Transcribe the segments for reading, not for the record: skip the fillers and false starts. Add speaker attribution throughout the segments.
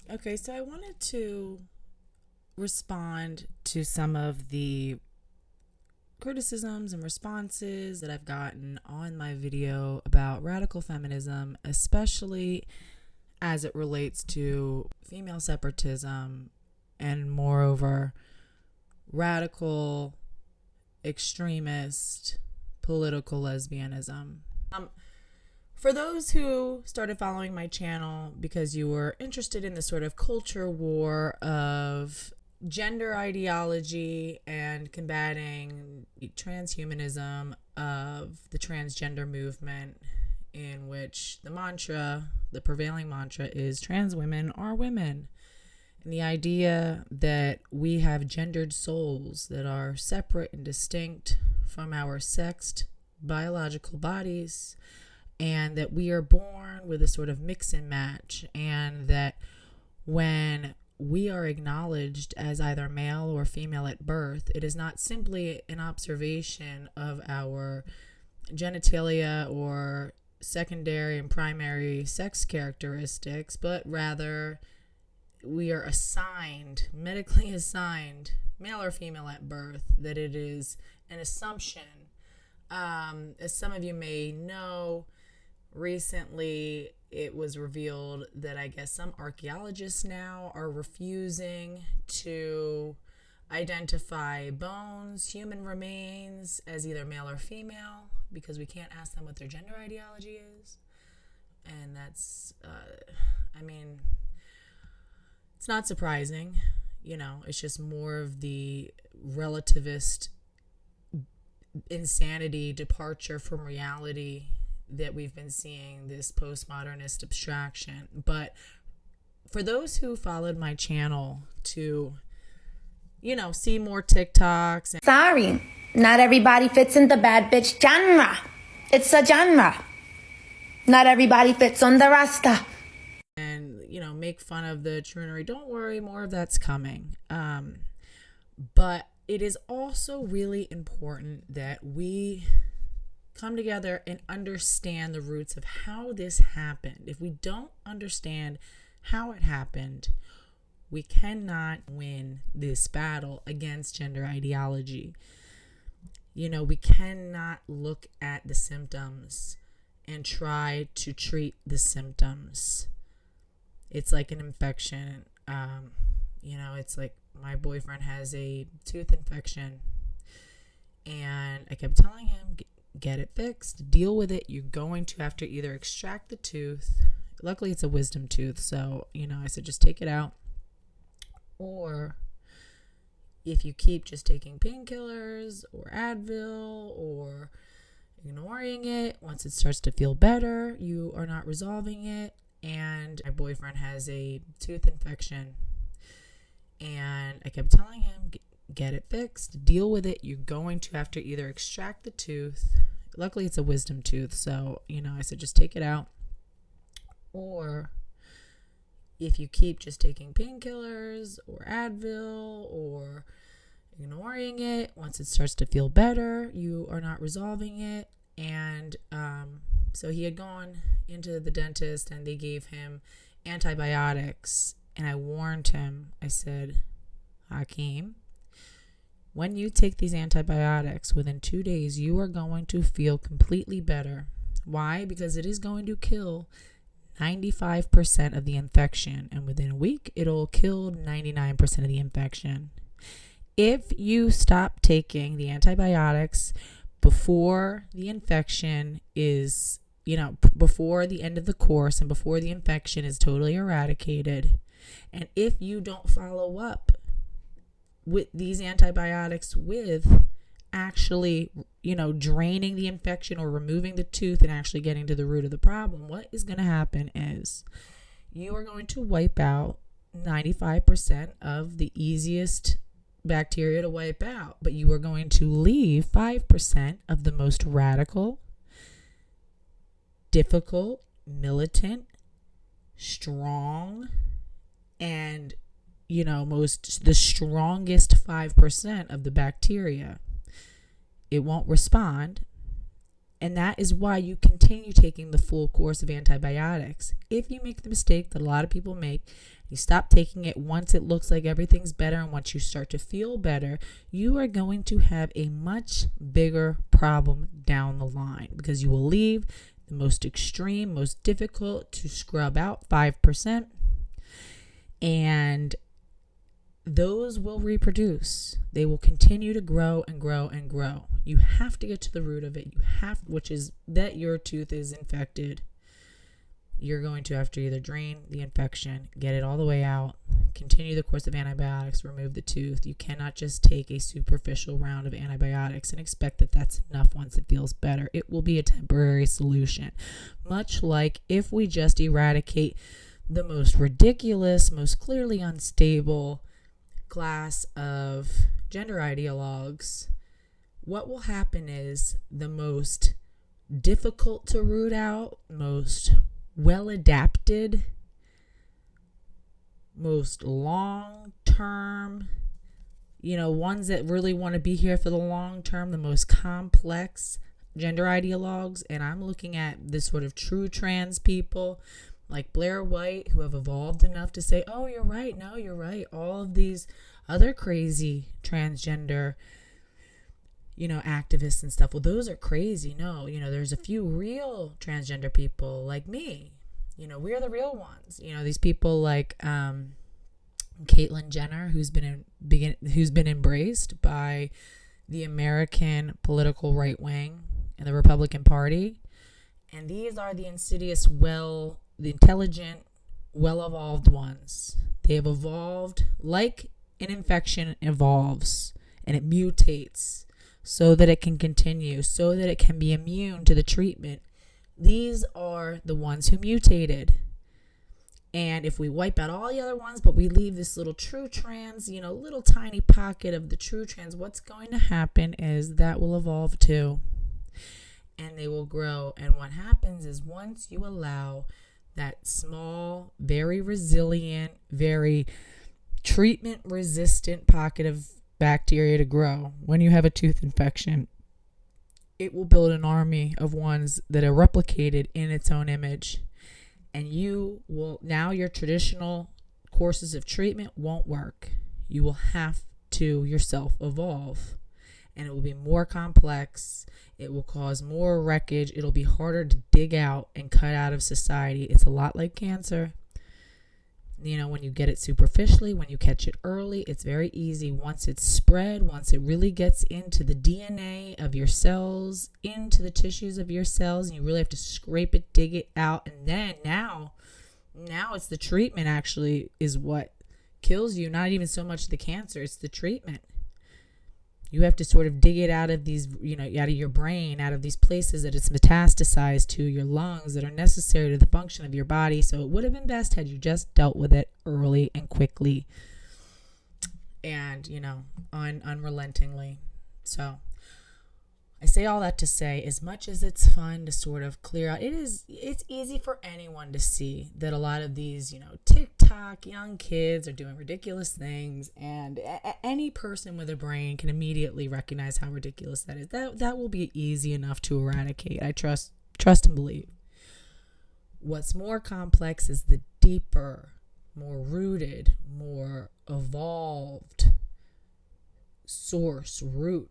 Speaker 1: Okay, so I wanted to respond to some of the criticisms and responses that I've gotten on my video about radical feminism, especially as it relates to female separatism and, moreover, radical, extremist, political lesbianism. For those who started following my channel because you were interested in the sort of culture war of gender ideology and combating transhumanism of the transgender movement, in which the prevailing mantra is trans women are women. And the idea that we have gendered souls that are separate and distinct from our sexed biological bodies, and that we are born with a sort of mix and match, and that when we are acknowledged as either male or female at birth, it is not simply an observation of our genitalia or secondary and primary sex characteristics, but rather we are medically assigned, male or female at birth, that it is an assumption. As some of you may know, recently it was revealed that I guess some archaeologists now are refusing to identify bones, human remains, as either male or female because we can't ask them what their gender ideology is. And that's, it's not surprising. It's just more of the relativist insanity departure from reality that we've been seeing, this postmodernist abstraction. But for those who followed my channel to, see more TikToks.
Speaker 2: Sorry, not everybody fits in the bad bitch genre. It's a genre. Not everybody fits on the rasta.
Speaker 1: And, make fun of the troonery. Don't worry, more of that's coming. But it is also really important that we come together and understand the roots of how this happened. If we don't understand how it happened, we cannot win this battle against gender ideology. We cannot look at the symptoms and try to treat the symptoms. It's like an infection. It's like my boyfriend has a tooth infection, and I kept telling him, get it fixed, deal with it. You're going to have to either extract the tooth. Luckily, it's a wisdom tooth, so, I said just take it out. Or if you keep just taking painkillers or Advil or ignoring it, once it starts to feel better, you are not resolving it. And my boyfriend has a tooth infection, and I kept telling him, get it fixed, deal with it. You're going to have to either extract the tooth. Luckily, it's a wisdom tooth, so, I said just take it out. Or if you keep just taking painkillers or Advil or ignoring it, once it starts to feel better, you are not resolving it. And so he had gone into the dentist, and they gave him antibiotics. And I warned him. I said, Hakeem, when you take these antibiotics, within 2 days, you are going to feel completely better. Why? Because it is going to kill 95% of the infection. And within a week, it'll kill 99% of the infection. If you stop taking the antibiotics before the infection is, before the end of the course and before the infection is totally eradicated, and if you don't follow up with these antibiotics with actually, draining the infection or removing the tooth and actually getting to the root of the problem, what is going to happen is you are going to wipe out 95% of the easiest bacteria to wipe out, but you are going to leave 5% of the most radical, difficult, militant, strong, and the strongest 5% of the bacteria. It won't respond, And that is why you continue taking the full course of antibiotics. If you make the mistake that a lot of people make, you stop taking it once it looks like everything's better, and once you start to feel better, you are going to have a much bigger problem down the line, because you will leave the most extreme, most difficult to scrub out 5%, and those will reproduce. They will continue to grow and grow and grow. You have to get to the root of it. Which is that your tooth is infected. You're going to have to either drain the infection, get it all the way out, continue the course of antibiotics, remove the tooth. You cannot just take a superficial round of antibiotics and expect that that's enough once it feels better. It will be a temporary solution. Much like if we just eradicate the most ridiculous, most clearly unstable class of gender ideologues, what will happen is the most difficult to root out, most well adapted, most long term, ones that really want to be here for the long term, the most complex gender ideologues. And I'm looking at this sort of true trans people like Blair White, who have evolved enough to say, oh, you're right, no, you're right. All of these other crazy transgender, activists and stuff, well, those are crazy. No, there's a few real transgender people like me. We're the real ones. These people like Caitlyn Jenner, who's been embraced by the American political right wing and the Republican Party. And these are the insidious, the intelligent, well-evolved ones. They have evolved like an infection evolves, and it mutates so that it can continue, so that it can be immune to the treatment. These are the ones who mutated. And if we wipe out all the other ones, but we leave this little true trans, little tiny pocket of the true trans, what's going to happen is that will evolve too. And they will grow. And what happens is once you allow that small, very resilient, very treatment resistant pocket of bacteria to grow, when you have a tooth infection, it will build an army of ones that are replicated in its own image. And now your traditional courses of treatment won't work. You will have to yourself evolve. And it will be more complex. It will cause more wreckage. It'll be harder to dig out and cut out of society. It's a lot like cancer. When you get it superficially, when you catch it early, it's very easy. Once it's spread, once it really gets into the DNA of your cells, into the tissues of your cells, and you really have to scrape it, dig it out. And then now it's the treatment actually is what kills you. Not even so much the cancer, it's the treatment. You have to sort of dig it out of these, out of your brain, out of these places that it's metastasized to, your lungs that are necessary to the function of your body. So it would have been best had you just dealt with it early and quickly and, unrelentingly. So I say all that to say, as much as it's fun to sort of clear out, it's easy for anyone to see that a lot of these, TikTok young kids are doing ridiculous things, and any person with a brain can immediately recognize how ridiculous that is. That will be easy enough to eradicate. I trust and believe. What's more complex is the deeper, more rooted, more evolved root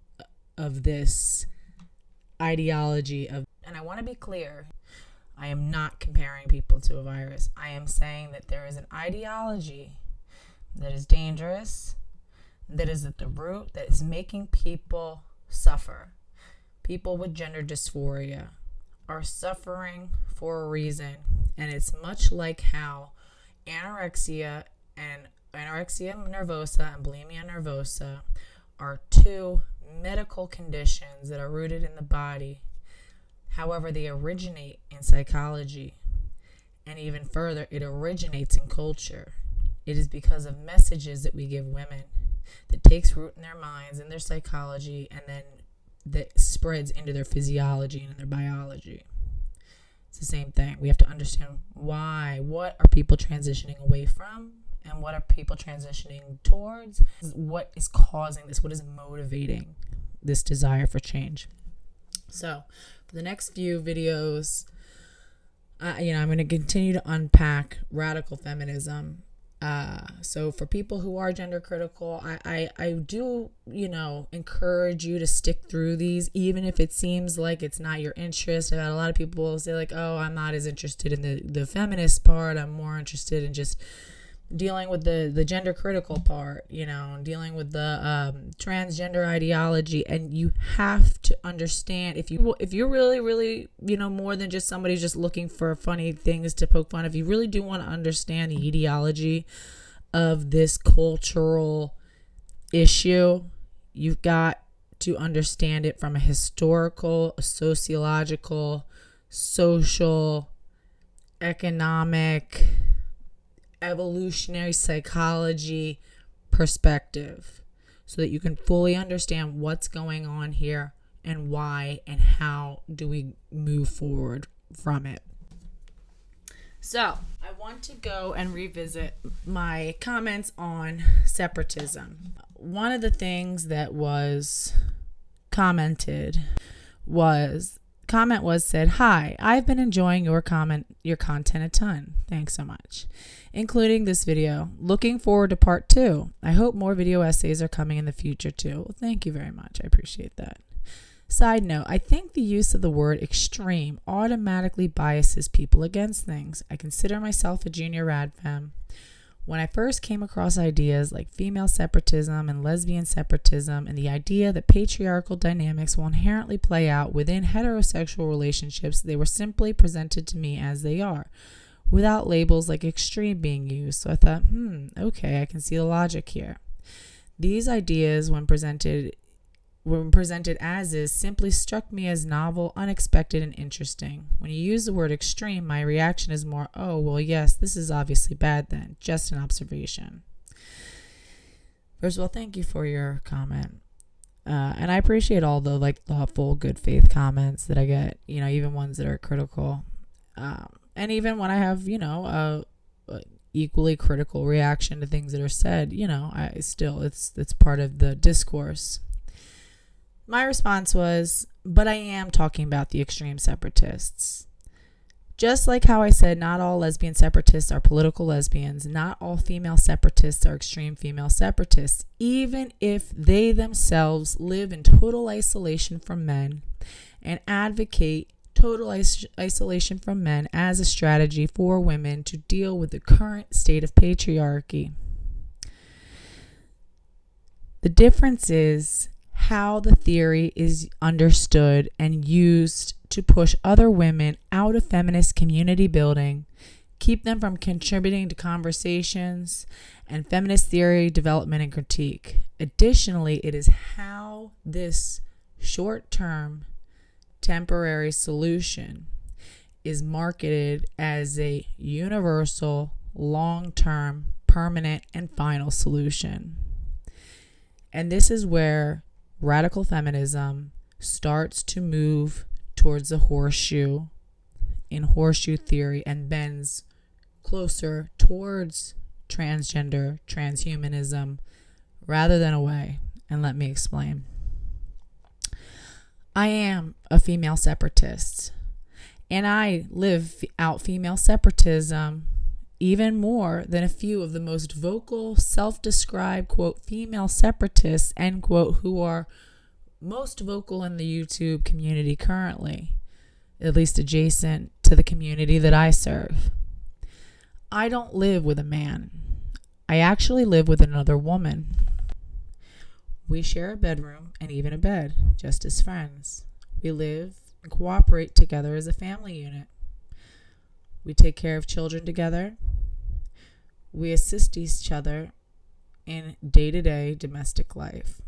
Speaker 1: of this ideology of, and I want to be clear, I am not comparing people to a virus. I am saying that there is an ideology that is dangerous, that is at the root, that is making people suffer. People with gender dysphoria are suffering for a reason, and it's much like how anorexia nervosa and bulimia nervosa are two medical conditions that are rooted in the body. However, they originate in psychology, and even further, it originates in culture. It is because of messages that we give women that takes root in their minds and their psychology, and then that spreads into their physiology and in their biology. It's the same thing. We have to understand why. What are people transitioning away from? And what are people transitioning towards? What is causing this? What is motivating this desire for change? So for the next few videos, I'm going to continue to unpack radical feminism. So for people who are gender critical, I do, encourage you to stick through these, even if it seems like it's not your interest. I've had a lot of people say like, oh, I'm not as interested in the feminist part. I'm more interested in just dealing with the gender critical part, dealing with the transgender ideology. And you have to understand, if you're really, really, more than just somebody just looking for funny things to poke fun, if you really do want to understand the ideology of this cultural issue, you've got to understand it from a historical, a sociological, social, economic, evolutionary psychology perspective, so that you can fully understand what's going on here and why and how do we move forward from it. So I want to go and revisit my comments on separatism. One of the things that was commented was said, "Hi, I've been enjoying your content a ton. Thanks so much, including this video. Looking forward to part 2. I hope more video essays are coming in the future too." Well, thank you very much. I appreciate that. Side note, I think the use of the word extreme automatically biases people against things. I consider myself a junior rad fem. When I first came across ideas like female separatism and lesbian separatism, and the idea that patriarchal dynamics will inherently play out within heterosexual relationships, they were simply presented to me as they are, without labels like extreme being used. So I thought, okay, I can see the logic here. These ideas, when presented as is, simply struck me as novel, unexpected, and interesting. When you use the word extreme, my reaction is more, oh, well, yes, this is obviously bad then. Just an observation. First of all, thank you for your comment. And I appreciate all the thoughtful, good faith comments that I get, even ones that are critical. And even when I have, a equally critical reaction to things that are said, I still, it's part of the discourse. My response was, but I am talking about the extreme separatists. Just like how I said not all lesbian separatists are political lesbians, not all female separatists are extreme female separatists, even if they themselves live in total isolation from men and advocate total isolation from men as a strategy for women to deal with the current state of patriarchy. The difference is how the theory is understood and used to push other women out of feminist community building, keep them from contributing to conversations and feminist theory development and critique. Additionally, it is how this short-term temporary solution is marketed as a universal, long-term, permanent, and final solution. And this is where radical feminism starts to move towards the horseshoe in horseshoe theory and bends closer towards transgender, transhumanism, rather than away. And let me explain. I am a female separatist, and I live out female separatism even more than a few of the most vocal, self-described, quote, female separatists, end quote, who are most vocal in the YouTube community currently, at least adjacent to the community that I serve. I don't live with a man. I actually live with another woman. We share a bedroom and even a bed, just as friends. We live and cooperate together as a family unit. We take care of children together. We assist each other in day-to-day domestic life.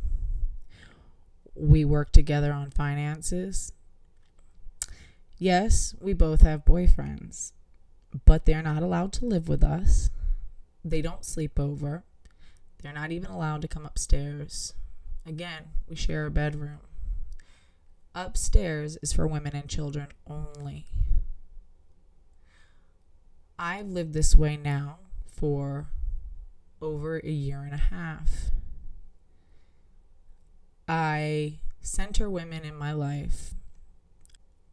Speaker 1: We work together on finances. Yes, we both have boyfriends, but they're not allowed to live with us. They don't sleep over. They're not even allowed to come upstairs. Again, we share a bedroom. Upstairs is for women and children only. I've lived this way now for over a year and a half. I center women in my life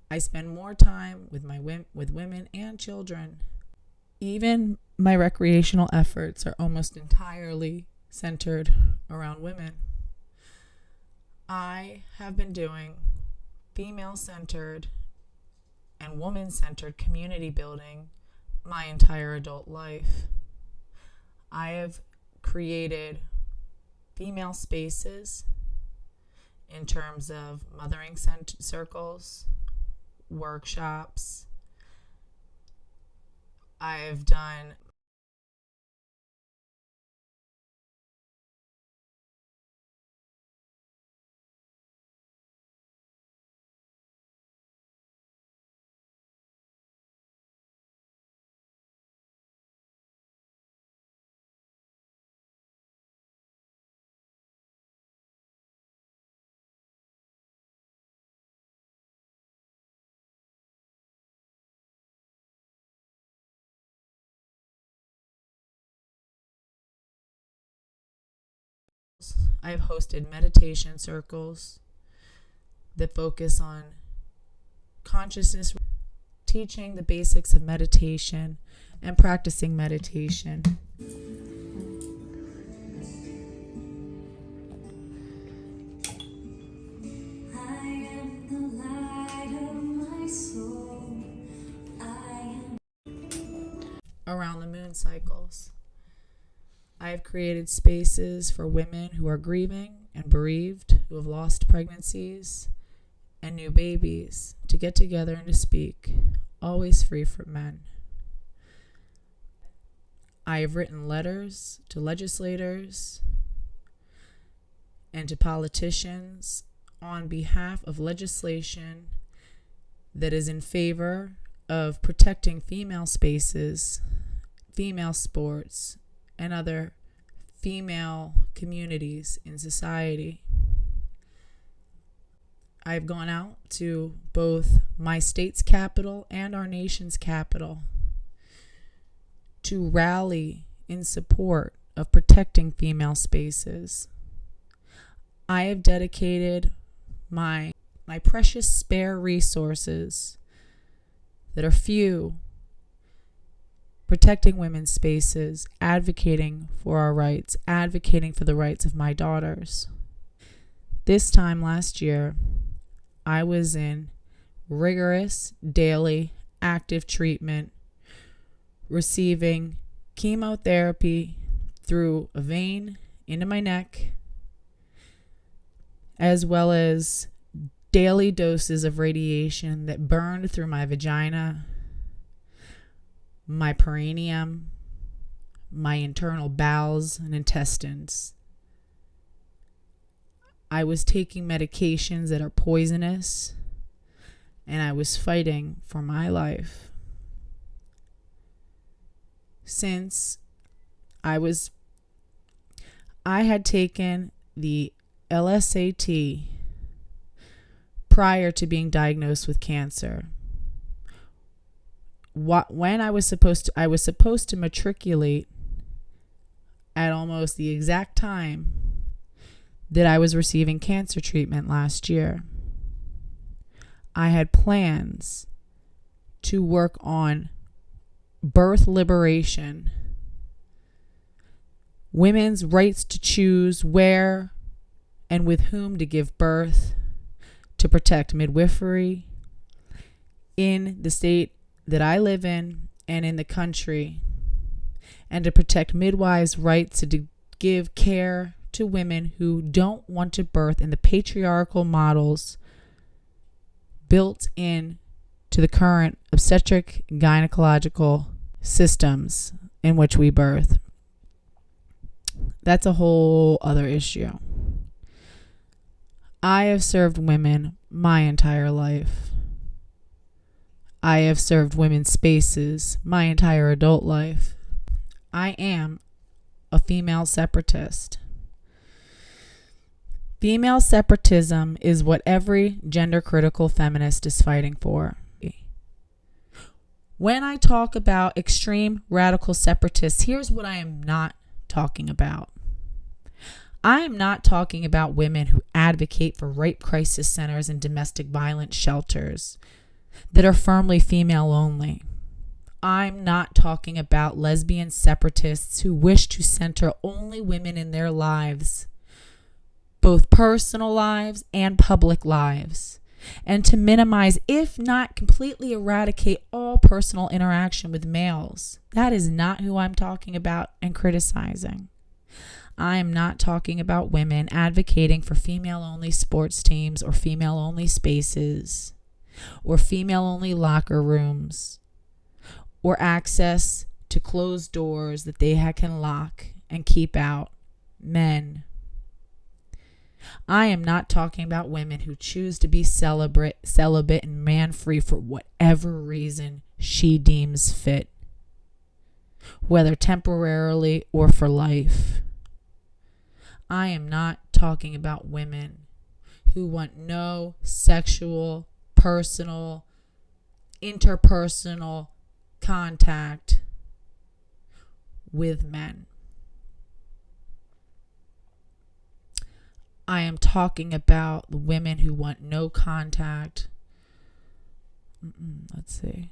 Speaker 1: I spend more time with women and children. Even my recreational efforts are almost entirely centered around women. I have been doing female-centered and woman-centered community building my entire adult life. I have created female spaces in terms of mothering circles, workshops. I've done I've hosted meditation circles that focus on consciousness, teaching the basics of meditation and practicing meditation. Around the moon cycles. I have created spaces for women who are grieving and bereaved, who have lost pregnancies and new babies, to get together and to speak, always free from men. I have written letters to legislators and to politicians on behalf of legislation that is in favor of protecting female spaces, female sports, and other female communities in society. I've gone out to both my state's capital and our nation's capital to rally in support of protecting female spaces. I have dedicated my precious spare resources that are few, protecting women's spaces, advocating for our rights, advocating for the rights of my daughters. This time last year, I was in rigorous, daily, active treatment, receiving chemotherapy through a vein into my neck, as well as daily doses of radiation that burned through my vagina, my perineum, my internal bowels and intestines. I was taking medications that are poisonous, and I was fighting for my life. Since I had taken the LSAT prior to being diagnosed with cancer. When I was supposed to matriculate at almost the exact time that I was receiving cancer treatment last year. I had plans to work on birth liberation, women's rights to choose where and with whom to give birth, to protect midwifery in the state that I live in and in the country, and to protect midwives' rights to give care to women who don't want to birth in the patriarchal models built in to the current obstetric gynecological systems in which we birth. That's a whole other issue. I have served women my entire life. I have served women's spaces my entire adult life. I am a female separatist. Female separatism is what every gender-critical feminist is fighting for. When I talk about extreme radical separatists, here's what I am not talking about. I am not talking about women who advocate for rape crisis centers and domestic violence shelters, that are firmly female only. I'm not talking about lesbian separatists who wish to center only women in their lives, both personal lives and public lives, and to minimize, if not completely eradicate, all personal interaction with males. That is not who I'm talking about and criticizing. I am not talking about women advocating for female-only sports teams or female-only spaces or female-only locker rooms or access to closed doors that they can lock and keep out men. I am not talking about women who choose to be celibate and man-free for whatever reason she deems fit, whether temporarily or for life. I am not talking about women who want no sexual, personal, interpersonal contact with men. I am talking about the women who want no contact. Let's see.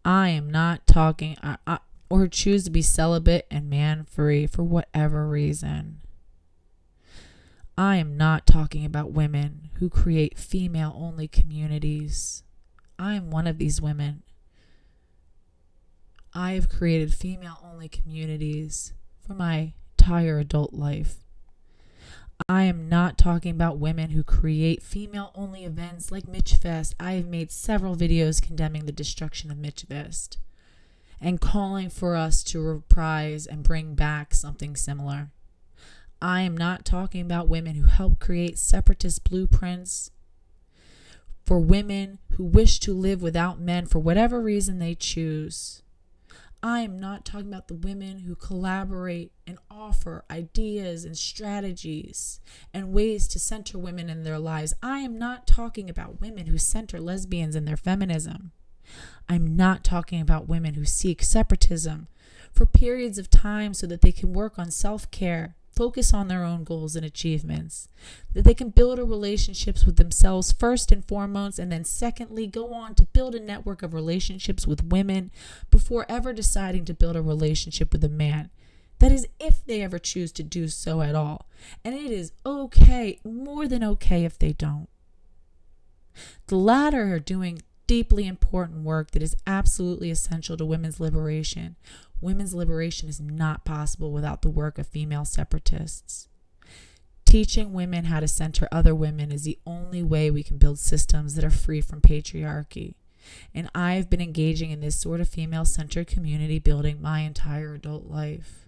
Speaker 1: I am not talking, or choose to be celibate and man-free for whatever reason. I am not talking about women who create female-only communities. I am one of these women. I have created female-only communities for my entire adult life. I am not talking about women who create female-only events like Mitchfest. I have made several videos condemning the destruction of Mitchfest and calling for us to reprise and bring back something similar. I am not talking about women who help create separatist blueprints for women who wish to live without men for whatever reason they choose. I am not talking about the women who collaborate and offer ideas and strategies and ways to center women in their lives. I am not talking about women who center lesbians in their feminism. I'm not talking about women who seek separatism for periods of time so that they can work on self-care, focus on their own goals and achievements, that they can build a relationships with themselves first and foremost, and then secondly, go on to build a network of relationships with women before ever deciding to build a relationship with a man. That is, if they ever choose to do so at all. And it is okay, more than okay, if they don't. The latter are doing deeply important work that is absolutely essential to women's liberation. Women's liberation is not possible without the work of female separatists. Teaching women how to center other women is the only way we can build systems that are free from patriarchy. And I've been engaging in this sort of female-centered community building my entire adult life.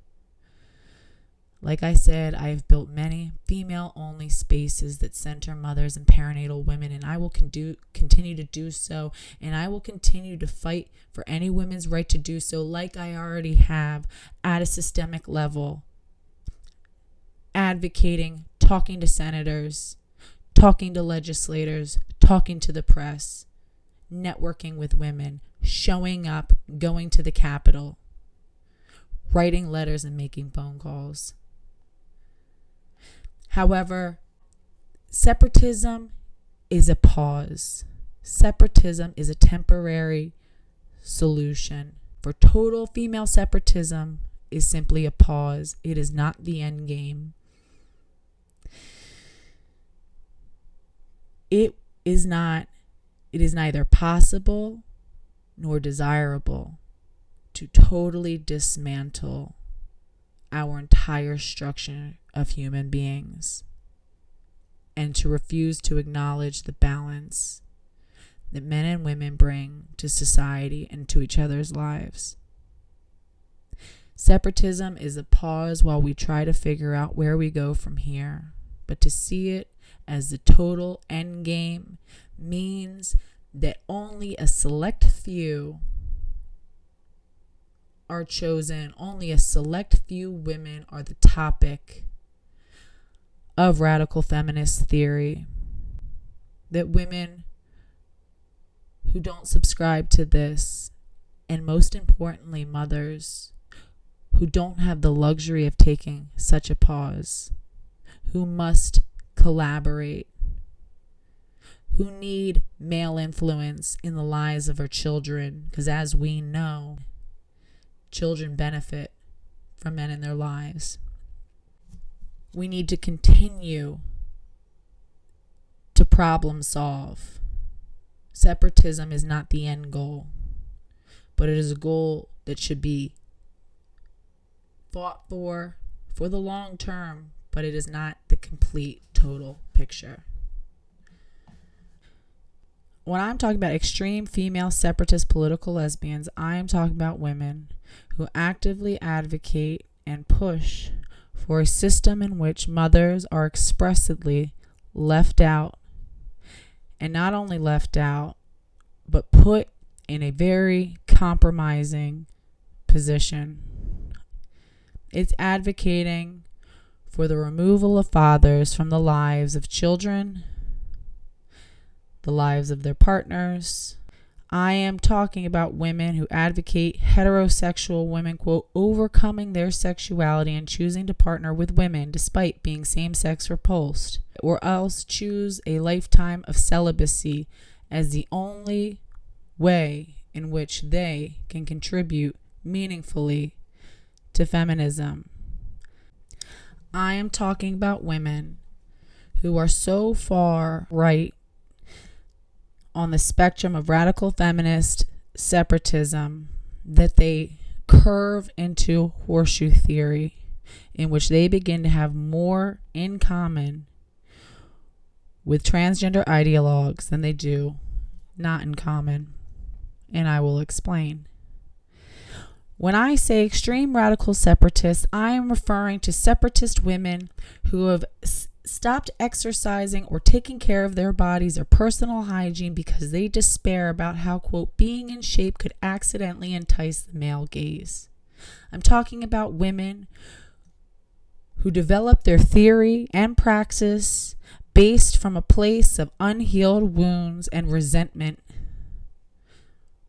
Speaker 1: Like I said, I have built many female-only spaces that center mothers and perinatal women, and I will continue to do so, and I will continue to fight for any women's right to do so, like I already have at a systemic level, advocating, talking to senators, talking to legislators, talking to the press, networking with women, showing up, going to the Capitol, writing letters and making phone calls. However, separatism is a pause. Separatism is a temporary solution. For total female separatism is simply a pause. It is not the end game. It is neither possible nor desirable to totally dismantle our entire structure of human beings and to refuse to acknowledge the balance that men and women bring to society and to each other's lives. Separatism is a pause while we try to figure out where we go from here, but to see it as the total end game means that only a select few are chosen, only a select few women are the topic of radical feminist theory. That women who don't subscribe to this, and most importantly, mothers who don't have the luxury of taking such a pause, who must collaborate, who need male influence in the lives of our children, because as we know, children benefit from men in their lives. We need to continue to problem solve. Separatism is not the end goal, but it is a goal that should be fought for the long term, but it is not the complete total picture. When I'm talking about extreme female separatist political lesbians, I am talking about women who actively advocate and push for a system in which mothers are expressly left out, and not only left out, but put in a very compromising position. It's advocating for the removal of fathers from the lives of children, the lives of their partners. I am talking about women who advocate heterosexual women, quote, overcoming their sexuality and choosing to partner with women despite being same-sex repulsed, or else choose a lifetime of celibacy as the only way in which they can contribute meaningfully to feminism. I am talking about women who are so far right on the spectrum of radical feminist separatism that they curve into horseshoe theory, in which they begin to have more in common with transgender ideologues than they do not in common. And I will explain. When I say extreme radical separatists, I am referring to separatist women who have stopped exercising or taking care of their bodies or personal hygiene because they despair about how, quote, being in shape could accidentally entice the male gaze. I'm talking about women who develop their theory and praxis based from a place of unhealed wounds and resentment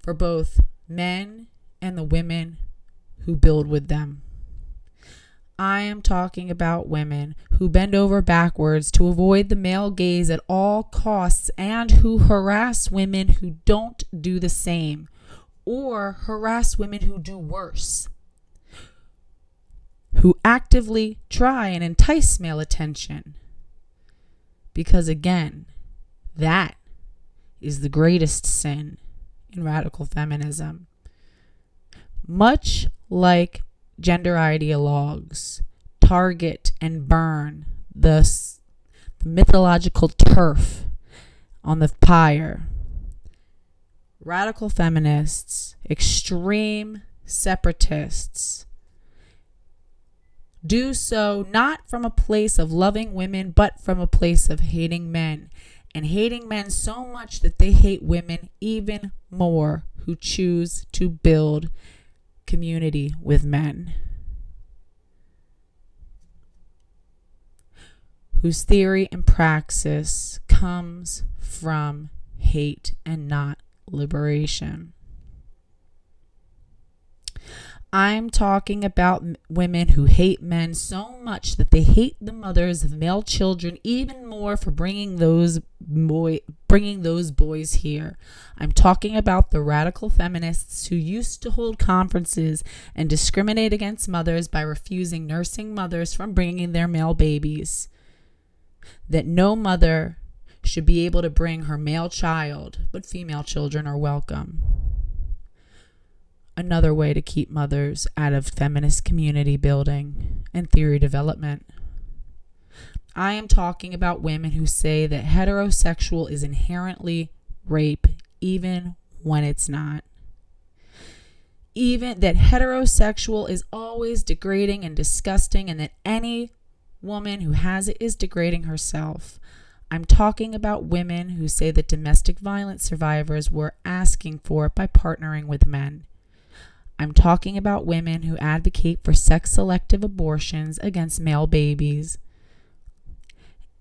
Speaker 1: for both men and the women who build with them. I am talking about women who bend over backwards to avoid the male gaze at all costs and who harass women who don't do the same, or harass women who do worse, who actively try and entice male attention. Because again, that is the greatest sin in radical feminism. Much like gender ideologues target and burn the mythological turf on the pyre, radical feminists, extreme separatists, do so not from a place of loving women, but from a place of hating men, and hating men so much that they hate women even more who choose to build community with men, whose theory and praxis comes from hate and not liberation. I'm talking about women who hate men so much that they hate the mothers of male children even more for bringing those boys here. I'm talking about the radical feminists who used to hold conferences and discriminate against mothers by refusing nursing mothers from bringing their male babies. That no mother should be able to bring her male child, but female children are welcome. Another way to keep mothers out of feminist community building and theory development. I am talking about women who say that heterosexual is inherently rape, even when it's not. Even that heterosexual is always degrading and disgusting, and that any woman who has it is degrading herself. I'm talking about women who say that domestic violence survivors were asking for it by partnering with men. I'm talking about women who advocate for sex-selective abortions against male babies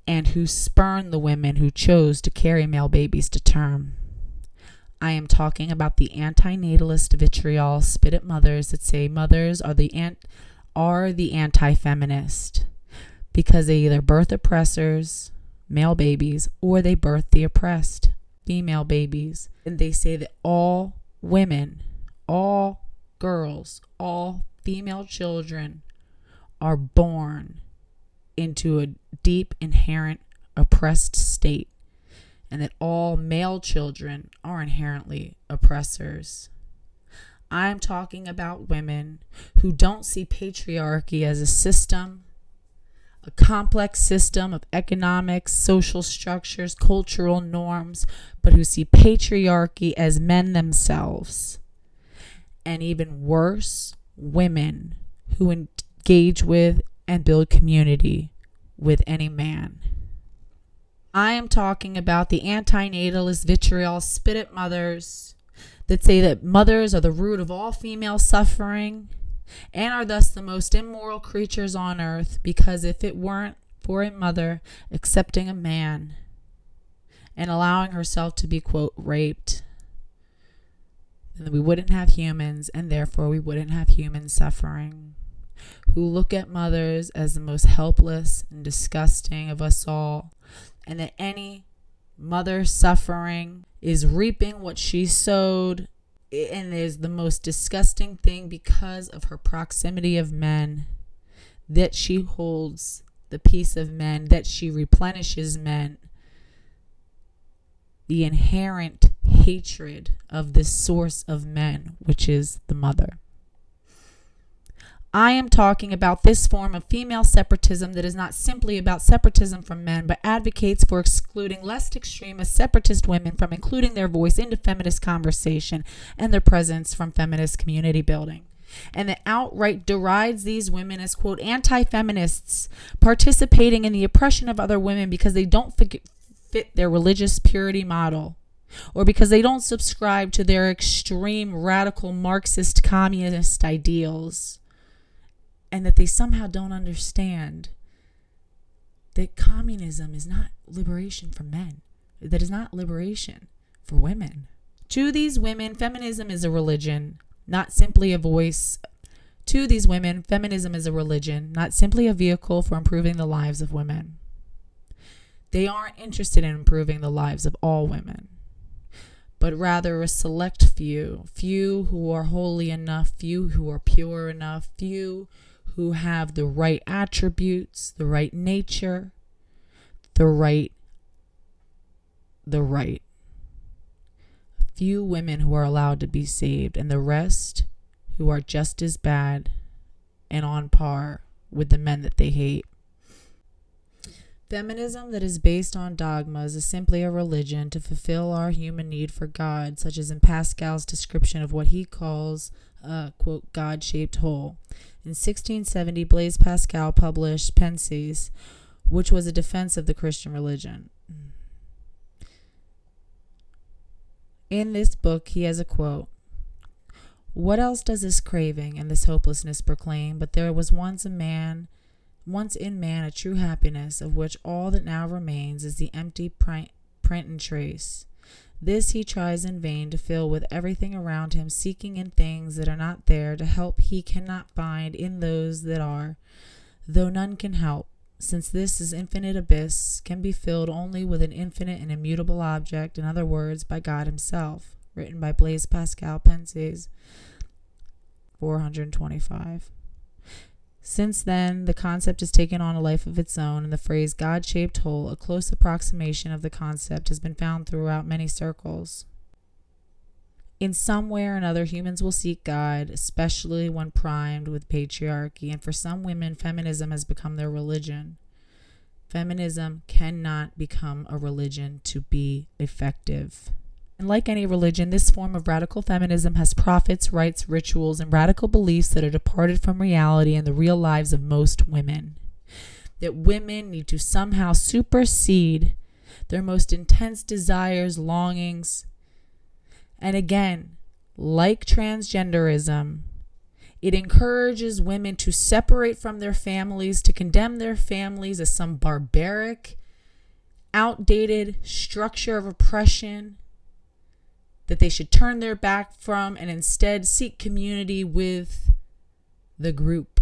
Speaker 1: and who spurn the women who chose to carry male babies to term. I am talking about the antinatalist vitriol spit at mothers that say mothers are the anti-feminist because they either birth oppressors, male babies, or they birth the oppressed, female babies. And they say that all women, all girls, all female children are born into a deep, inherent, oppressed state, and that all male children are inherently oppressors. I'm talking about women who don't see patriarchy as a system, a complex system of economics, social structures, cultural norms, but who see patriarchy as men themselves. And even worse, women who engage with and build community with any man. I am talking about the antinatalist vitriol spit at mothers that say that mothers are the root of all female suffering and are thus the most immoral creatures on earth, because if it weren't for a mother accepting a man and allowing herself to be, quote, raped, then we wouldn't have humans, and therefore we wouldn't have human suffering. Who look at mothers as the most helpless and disgusting of us all, and that any mother suffering is reaping what she sowed, and is the most disgusting thing because of her proximity of men, that she holds the peace of men, that she replenishes men. The inherent hatred of this source of men, which is the mother. I am talking about this form of female separatism that is not simply about separatism from men, but advocates for excluding less extremist separatist women from including their voice into feminist conversation and their presence from feminist community building. And that outright derides these women as, quote, anti-feminists participating in the oppression of other women because they don't fit their religious purity model, or because they don't subscribe to their extreme radical Marxist communist ideals. And that they somehow don't understand that communism is not liberation for men, that is not liberation for women. To these women, feminism is a religion, not simply a voice. To these women, feminism is a religion, not simply a vehicle for improving the lives of women. They aren't interested in improving the lives of all women, but rather a select few who are holy enough, few who are pure enough, few who have the right attributes, the right nature, the right. A few women who are allowed to be saved, and the rest who are just as bad and on par with the men that they hate. Feminism that is based on dogmas is simply a religion to fulfill our human need for God, such as in Pascal's description of what he calls a, quote, God-shaped hole. In 1670, Blaise Pascal published Pensées, which was a defense of the Christian religion. In this book, he has a quote, "What else does this craving and this hopelessness proclaim? But there was once in man a true happiness, of which all that now remains is the empty print and trace. This he tries in vain to fill with everything around him, seeking in things that are not there to help he cannot find in those that are, though none can help, since this is infinite abyss can be filled only with an infinite and immutable object, in other words, by God himself." Written by Blaise Pascal, Pensées 425. Since then, the concept has taken on a life of its own, and the phrase God-shaped hole, a close approximation of the concept, has been found throughout many circles. In some way or another, humans will seek God, especially when primed with patriarchy, and for some women, feminism has become their religion. Feminism cannot become a religion to be effective. And like any religion, this form of radical feminism has prophets, rites, rituals, and radical beliefs that are departed from reality and the real lives of most women. That women need to somehow supersede their most intense desires, longings. And again, like transgenderism, it encourages women to separate from their families, to condemn their families as some barbaric, outdated structure of oppression that they should turn their back from and instead seek community with the group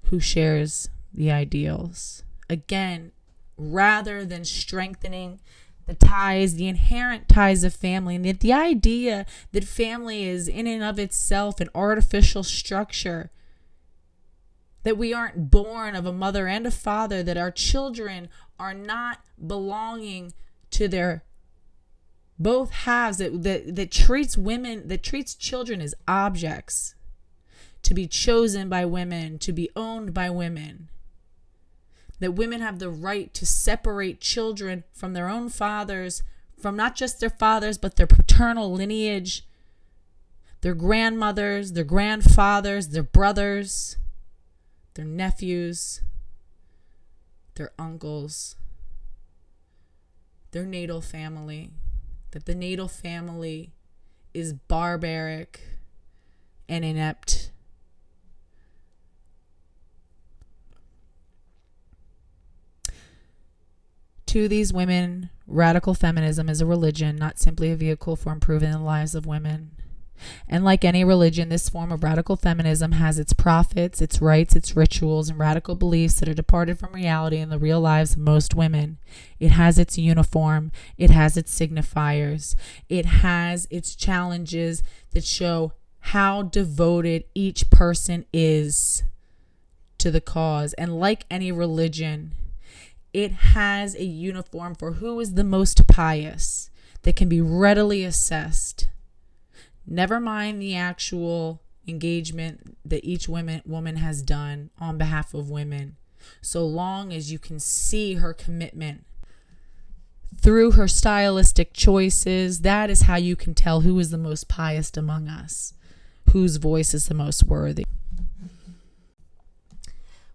Speaker 1: who shares the ideals. Again, rather than strengthening the ties, the inherent ties of family, and that the idea that family is in and of itself an artificial structure, that we aren't born of a mother and a father, that our children are not belonging to their both halves, that treats children as objects to be chosen by women, to be owned by women. That women have the right to separate children from their own fathers, from not just their fathers, but their paternal lineage, their grandmothers, their grandfathers, their brothers, their nephews, their uncles, their natal family. That the natal family is barbaric and inept. To these women, radical feminism is a religion, not simply a vehicle for improving the lives of women. And like any religion, this form of radical feminism has its prophets, its rites, its rituals, and radical beliefs that are departed from reality in the real lives of most women. It has its uniform. It has its signifiers. It has its challenges that show how devoted each person is to the cause. And like any religion, it has a uniform for who is the most pious that can be readily assessed. Never mind the actual engagement that each woman has done on behalf of women. So long as you can see her commitment through her stylistic choices, that is how you can tell who is the most pious among us, whose voice is the most worthy.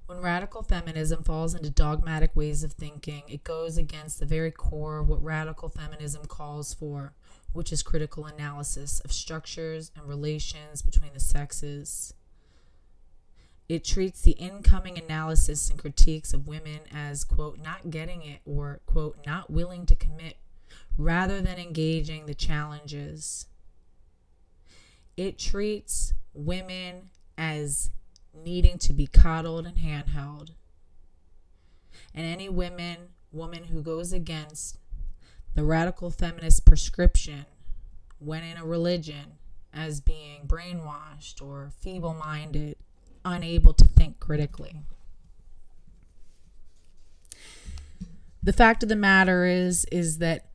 Speaker 1: When radical feminism falls into dogmatic ways of thinking, it goes against the very core of what radical feminism calls for, which is critical analysis of structures and relations between the sexes. It treats the incoming analysis and critiques of women as, quote, not getting it, or, quote, not willing to commit, rather than engaging the challenges. It treats women as needing to be coddled and handheld. And any woman who goes against the radical feminist prescription when in a religion as being brainwashed or feeble-minded, unable to think critically. The fact of the matter is that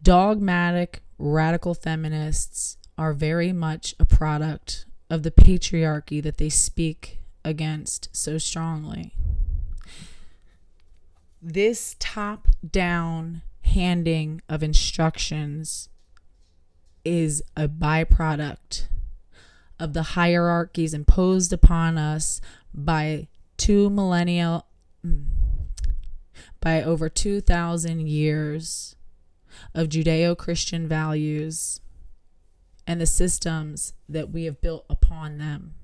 Speaker 1: dogmatic radical feminists are very much a product of the patriarchy that they speak against so strongly. This top-down handing of instructions is a byproduct of the hierarchies imposed upon us by over 2,000 years of Judeo-Christian values and the systems that we have built upon them.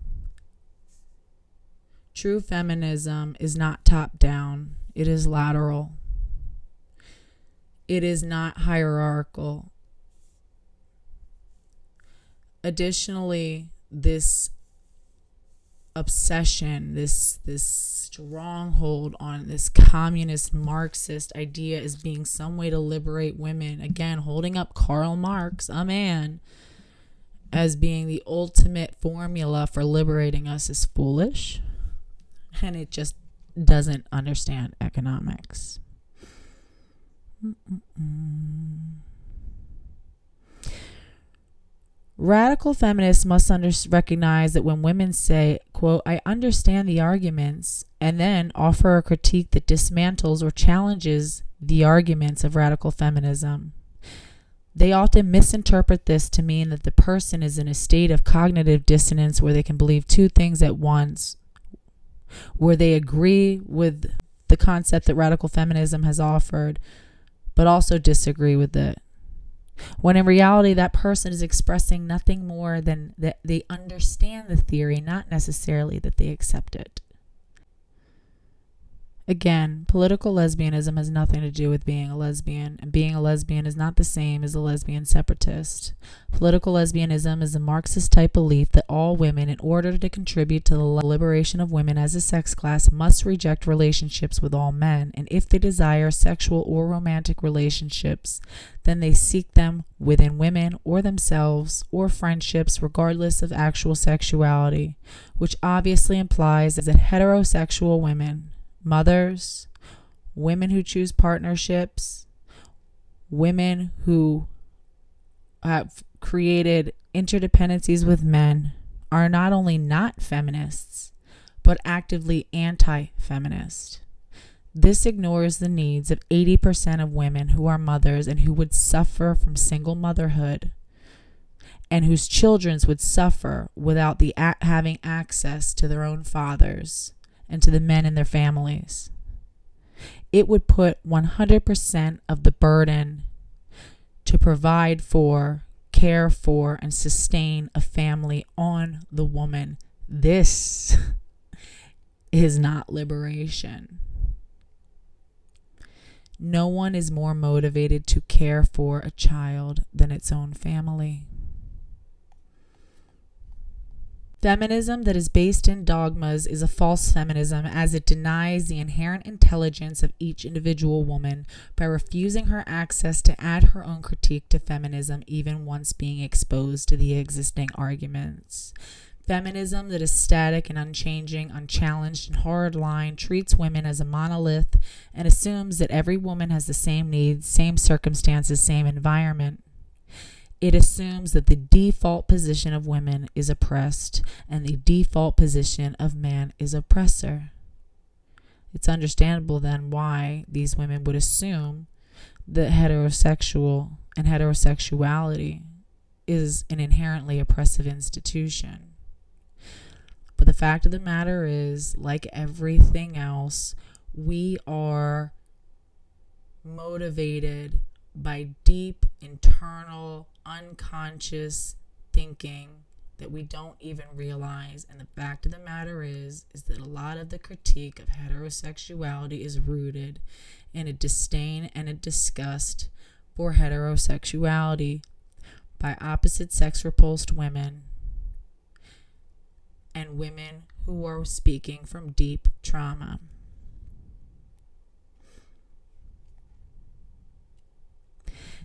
Speaker 1: True feminism is not top-down. It is lateral. It is not hierarchical. Additionally, this obsession, this stronghold on this communist Marxist idea as being some way to liberate women, again, holding up Karl Marx, a man, as being the ultimate formula for liberating us is foolish, and it just doesn't understand economics. Radical feminists must recognize that when women say, quote, I understand the arguments, and then offer a critique that dismantles or challenges the arguments of radical feminism, they often misinterpret this to mean that the person is in a state of cognitive dissonance where they can believe two things at once, where they agree with the concept that radical feminism has offered, but also disagree with it. When in reality, that person is expressing nothing more than that they understand the theory, not necessarily that they accept it. Again, political lesbianism has nothing to do with being a lesbian, and being a lesbian is not the same as a lesbian separatist. Political lesbianism is a Marxist-type belief that all women, in order to contribute to the liberation of women as a sex class, must reject relationships with all men, and if they desire sexual or romantic relationships, then they seek them within women or themselves, or friendships regardless of actual sexuality, which obviously implies that heterosexual women, mothers, women who choose partnerships, women who have created interdependencies with men are not only not feminists, but actively anti-feminist. This ignores the needs of 80% of women who are mothers and who would suffer from single motherhood, and whose children would suffer without having access to their own fathers and to the men in their families. It would put 100% of the burden to provide for, care for, and sustain a family on the woman. This is not liberation. No one is more motivated to care for a child than its own family. Feminism that is based in dogmas is a false feminism, as it denies the inherent intelligence of each individual woman by refusing her access to add her own critique to feminism, even once being exposed to the existing arguments. Feminism that is static and unchanging, unchallenged, and hardline treats women as a monolith and assumes that every woman has the same needs, same circumstances, same environment. It assumes that the default position of women is oppressed and the default position of man is oppressor. It's understandable then why these women would assume that heterosexual and heterosexuality is an inherently oppressive institution. But the fact of the matter is, like everything else, we are motivated by deep internal unconscious thinking that we don't even realize. And the fact of the matter is that a lot of the critique of heterosexuality is rooted in a disdain and a disgust for heterosexuality by opposite sex repulsed women and women who are speaking from deep trauma.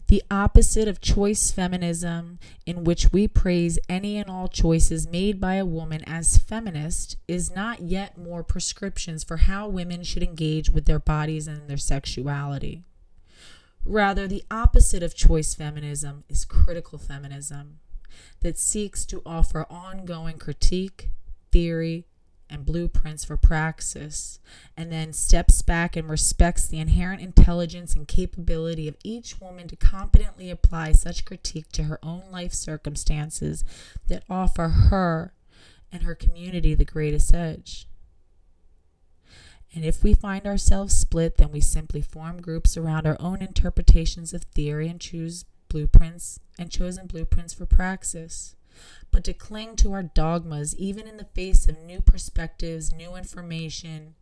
Speaker 1: The opposite of choice feminism, in which we praise any and all choices made by a woman as feminist, is not yet more prescriptions for how women should engage with their bodies and their sexuality. Rather, the opposite of choice feminism is critical feminism, that seeks to offer ongoing critique, theory, and blueprints for praxis, and then steps back and respects the inherent intelligence and capability of each woman to competently apply such critique to her own life circumstances that offer her and her community the greatest edge. And if we find ourselves split, then we simply form groups around our own interpretations of theory and chosen blueprints for praxis. But to cling to our dogmas, even in the face of new perspectives, new information,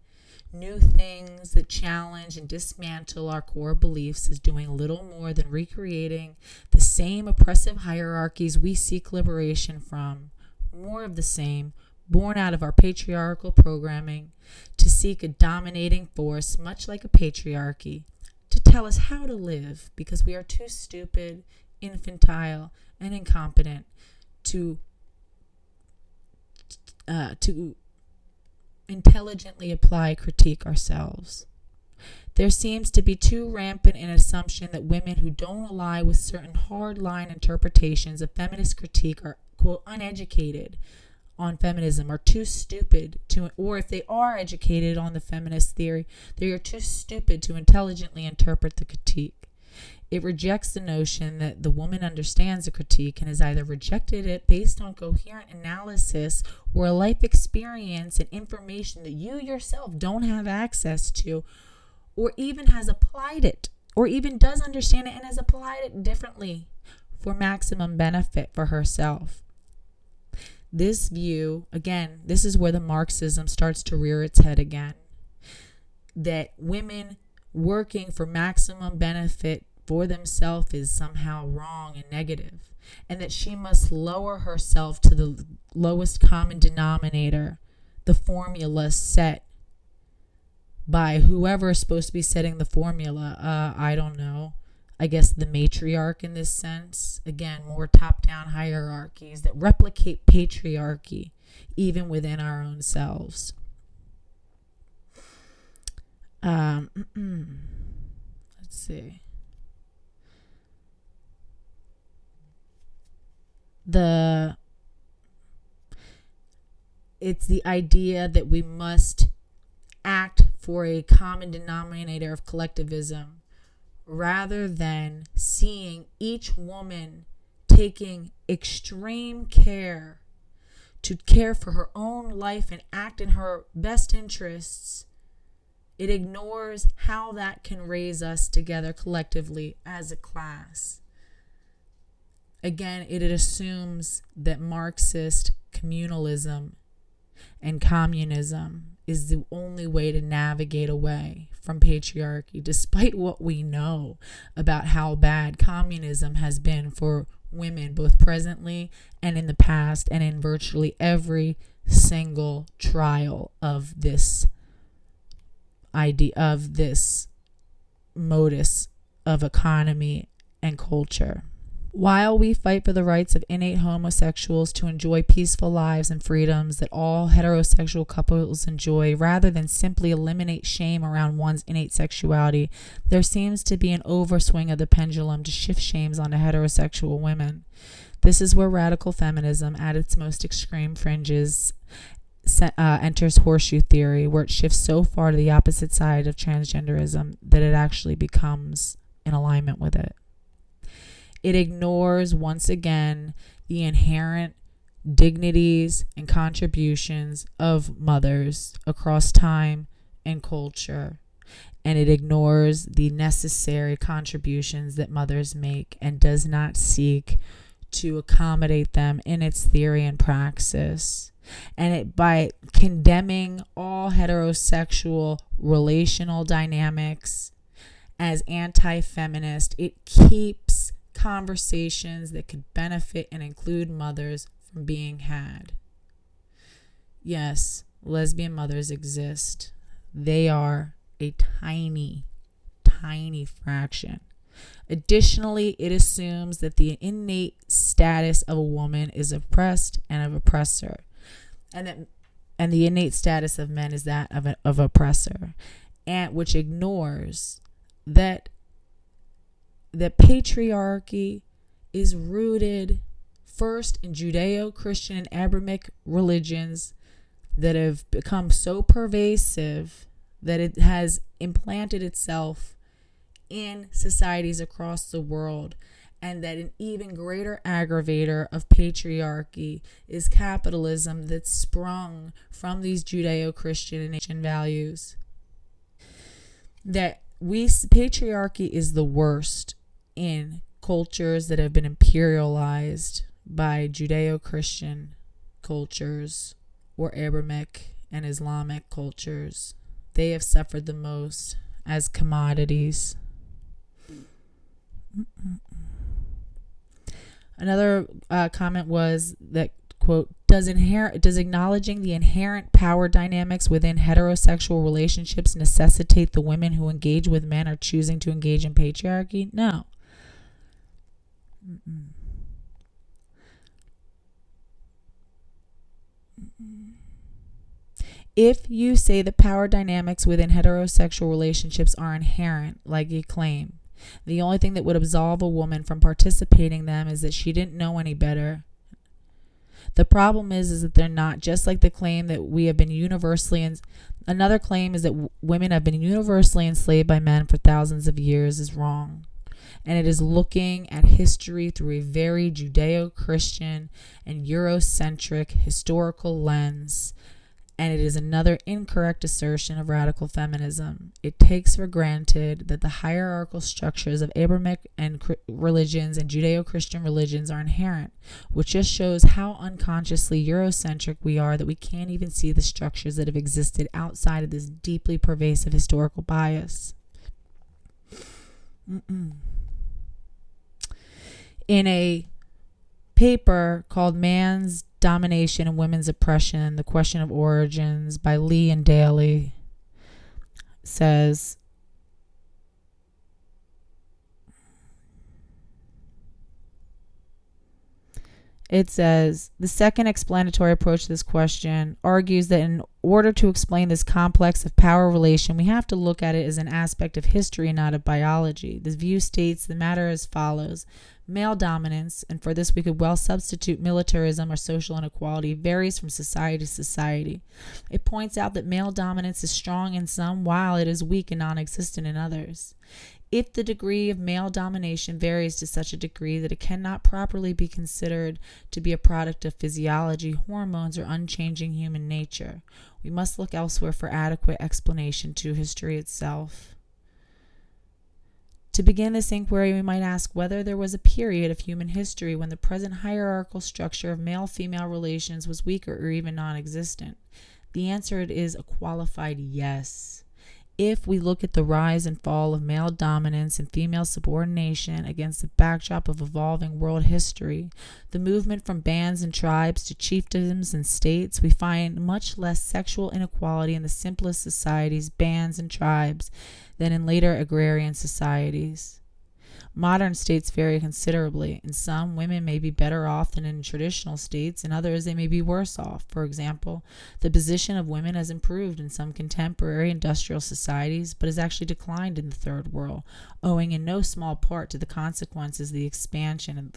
Speaker 1: new things that challenge and dismantle our core beliefs, is doing little more than recreating the same oppressive hierarchies we seek liberation from. More of the same, born out of our patriarchal programming, to seek a dominating force, much like a patriarchy, to tell us how to live, because we are too stupid, infantile, and incompetent to intelligently apply critique ourselves. There seems to be too rampant an assumption that women who don't ally with certain hardline interpretations of feminist critique are, quote, uneducated on feminism, are too stupid to, or if they are educated on the feminist theory, they are too stupid to intelligently interpret the critique. It rejects the notion that the woman understands a critique and has either rejected it based on coherent analysis or a life experience and information that you yourself don't have access to, or even has applied it, or even does understand it and has applied it differently for maximum benefit for herself. This view, again, this is where the Marxism starts to rear its head again. that women working for maximum benefit for themselves is somehow wrong and negative, and that she must lower herself to the lowest common denominator, the formula set by whoever is supposed to be setting the formula. I don't know. I guess the matriarch in this sense. Again, more top-down hierarchies that replicate patriarchy even within our own selves. Let's see. It's the idea that we must act for a common denominator of collectivism rather than seeing each woman taking extreme care to care for her own life and act in her best interests. It ignores how that can raise us together collectively as a class. Again, it assumes that Marxist communalism and communism is the only way to navigate away from patriarchy, despite what we know about how bad communism has been for women, both presently and in the past, and in virtually every single trial of this idea, of this modus of economy and culture. While we fight for the rights of innate homosexuals to enjoy peaceful lives and freedoms that all heterosexual couples enjoy, rather than simply eliminate shame around one's innate sexuality, there seems to be an overswing of the pendulum to shift shames onto heterosexual women. This is where radical feminism, at its most extreme fringes, enters horseshoe theory, where it shifts so far to the opposite side of transgenderism that it actually becomes in alignment with it. It ignores, once again, the inherent dignities and contributions of mothers across time and culture. And it ignores the necessary contributions that mothers make and does not seek to accommodate them in its theory and praxis. And it, by condemning all heterosexual relational dynamics as anti-feminist, it keeps conversations that could benefit and include mothers from being had. Yes, lesbian mothers exist. They are a tiny, tiny fraction. Additionally, it assumes that the innate status of a woman is oppressed and of oppressor, and the innate status of men is that of oppressor, and which ignores that the patriarchy is rooted first in Judeo-Christian and Abrahamic religions that have become so pervasive that it has implanted itself in societies across the world, and that an even greater aggravator of patriarchy is capitalism that's sprung from these Judeo-Christian and Asian values. That patriarchy is the worst in cultures that have been imperialized by Judeo-Christian cultures or Abrahamic and Islamic cultures. They have suffered the most as commodities. Another comment was that, quote, does acknowledging the inherent power dynamics within heterosexual relationships necessitate the women who engage with men are choosing to engage in patriarchy? No. If you say the power dynamics within heterosexual relationships are inherent, like you claim, the only thing that would absolve a woman from participating in them is that she didn't know any better. The problem is that they're not. Just like the claim that we have been another claim is that women have been universally enslaved by men for thousands of years is wrong. And it is looking at history through a very Judeo-Christian and Eurocentric historical lens, And it is another incorrect assertion of radical feminism. It takes for granted that the hierarchical structures of Abrahamic and religions and Judeo-Christian religions are inherent, which just shows how unconsciously Eurocentric we are that we can't even see the structures that have existed outside of this deeply pervasive historical bias. In a paper called Man's Domination and Women's Oppression, The Question of Origins by Lee and Daly, says, the second explanatory approach to this question argues that in order to explain this complex of power relation, we have to look at it as an aspect of history and not of biology. This view states the matter as follows. Male dominance, and for this we could well substitute militarism or social inequality, varies from society to society. It points out that male dominance is strong in some while it is weak and non-existent in others. If the degree of male domination varies to such a degree that it cannot properly be considered to be a product of physiology, hormones, or unchanging human nature, we must look elsewhere for adequate explanation to history itself. To begin this inquiry, we might ask whether there was a period of human history when the present hierarchical structure of male-female relations was weaker or even non-existent. The answer is a qualified yes. If we look at the rise and fall of male dominance and female subordination against the backdrop of evolving world history, the movement from bands and tribes to chiefdoms and states, we find much less sexual inequality in the simplest societies, bands, and tribes than in later agrarian societies. Modern states vary considerably. In some, women may be better off than in traditional states. In others, they may be worse off. For example, the position of women has improved in some contemporary industrial societies, but has actually declined in the third world, owing in no small part to the consequences of the expansion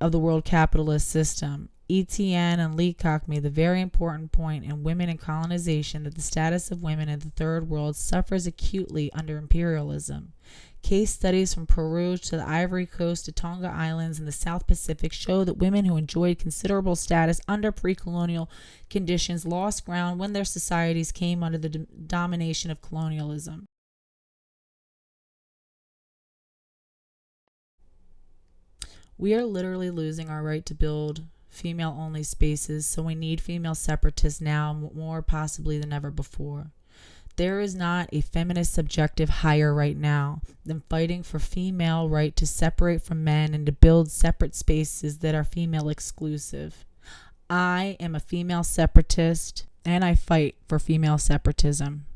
Speaker 1: of the world capitalist system. Etienne and Leacock made the very important point in Women and Colonization that the status of women in the third world suffers acutely under imperialism. Case studies from Peru to the Ivory Coast to Tonga Islands in the South Pacific show that women who enjoyed considerable status under pre-colonial conditions lost ground when their societies came under the domination of colonialism. We are literally losing our right to build female-only spaces, so we need female separatists now more possibly than ever before. There is not a feminist subjective higher right now than fighting for female right to separate from men and to build separate spaces that are female exclusive. I am a female separatist and I fight for female separatism.